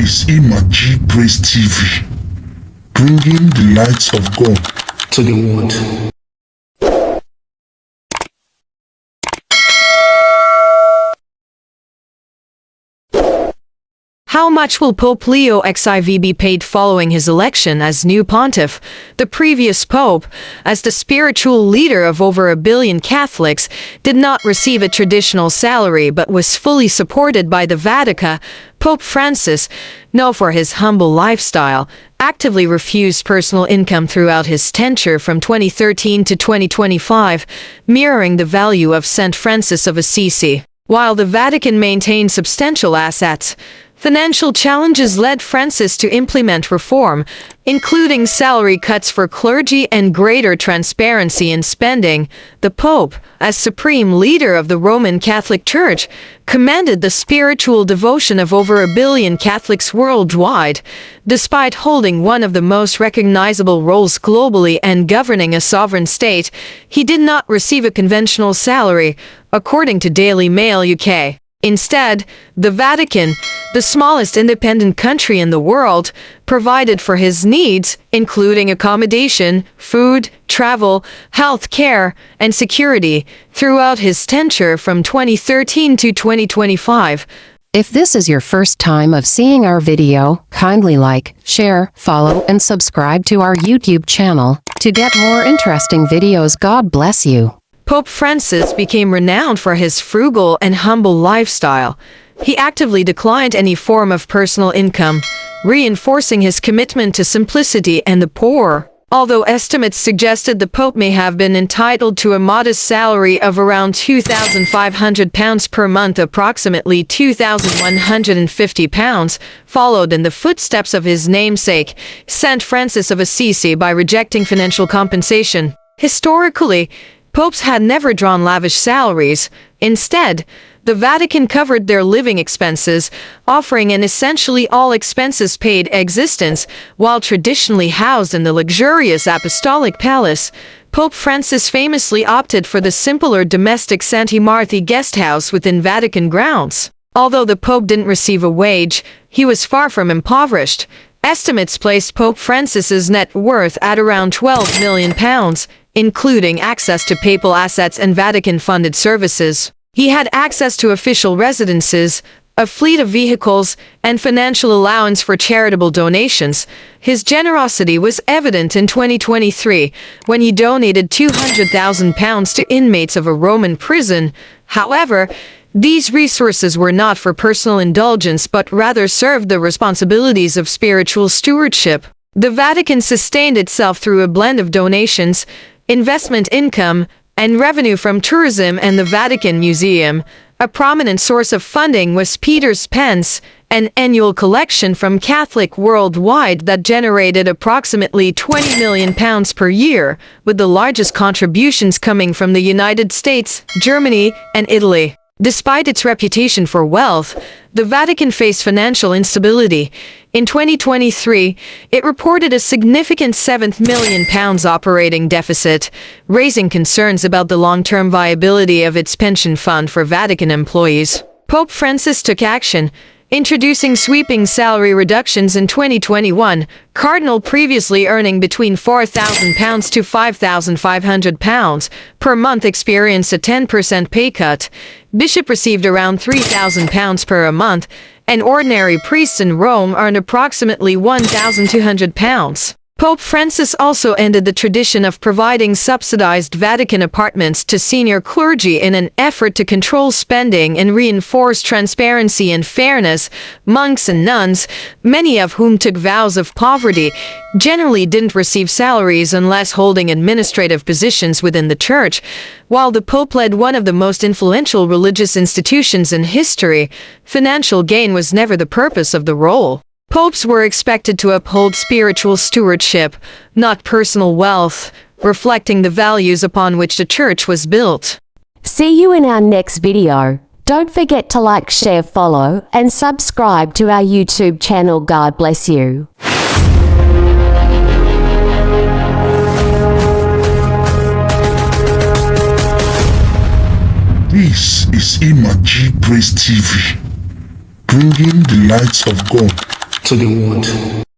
is Imaji Praise TV, bringing the lights of God to the world. How much will Pope Leo XIV be paid following his election as new pontiff? The previous pope, as the spiritual leader of over 1 billion Catholics, did not receive a traditional salary but was fully supported by the Vatican. Pope Francis, known for his humble lifestyle, actively refused personal income throughout his tenure from 2013 to 2025, mirroring the value of St. Francis of Assisi. While the Vatican maintained substantial assets, financial challenges led Francis to implement reform, including salary cuts for clergy and greater transparency in spending. The Pope, as supreme leader of the Roman Catholic Church, commanded the spiritual devotion of over 1 billion Catholics worldwide. Despite holding one of the most recognizable roles globally and governing a sovereign state, he did not receive a conventional salary, according to Daily Mail UK. Instead, the Vatican, the smallest independent country in the world, provided for his needs, including accommodation, food, travel, health care, and security, throughout his tenure from 2013 to 2025. If this is your first time of seeing our video, kindly like, share, follow, and subscribe to our YouTube channel to get more interesting videos. God bless you. Pope Francis became renowned for his frugal and humble lifestyle. He actively declined any form of personal income, reinforcing his commitment to simplicity and the poor. Although estimates suggested the Pope may have been entitled to a modest salary of around £2,500 per month, approximately £2,150, followed in the footsteps of his namesake, St. Francis of Assisi, by rejecting financial compensation. Historically, popes had never drawn lavish salaries. Instead, the Vatican covered their living expenses, offering an essentially all-expenses-paid existence. While traditionally housed in the luxurious Apostolic Palace, Pope Francis famously opted for the simpler domestic Santi Marthi guest house within Vatican grounds. Although the Pope didn't receive a wage, he was far from impoverished. Estimates placed Pope Francis's net worth at around £12 million, including access to papal assets and Vatican-funded services. He had access to official residences, a fleet of vehicles, and financial allowance for charitable donations. His generosity was evident in 2023, when he donated £200,000 to inmates of a Roman prison. However, these resources were not for personal indulgence but rather served the responsibilities of spiritual stewardship. The Vatican sustained itself through a blend of donations, investment income, and revenue from tourism and the Vatican Museum. A prominent source of funding was Peter's Pence, an annual collection from Catholics worldwide that generated approximately £20 million per year, with the largest contributions coming from the United States, Germany, and Italy. Despite its reputation for wealth, the Vatican faced financial instability. In 2023, it reported a significant £7 million operating deficit, raising concerns about the long-term viability of its pension fund for Vatican employees. Pope Francis took action, introducing sweeping salary reductions in 2021. Cardinal, previously earning between £4,000 to £5,500 per month, experienced a 10% pay cut. Bishop received around £3,000 per month, and ordinary priests in Rome earned approximately £1,200. Pope Francis also ended the tradition of providing subsidized Vatican apartments to senior clergy in an effort to control spending and reinforce transparency and fairness. Monks and nuns, many of whom took vows of poverty, generally didn't receive salaries unless holding administrative positions within the Church. While the Pope led one of the most influential religious institutions in history, financial gain was never the purpose of the role. Popes were expected to uphold spiritual stewardship, not personal wealth, reflecting the values upon which the Church was built. See you in our next video. Don't forget to like, share, follow, and subscribe to our YouTube channel. God bless you. This is Imaji Praise TV, bringing the lights of God to the world.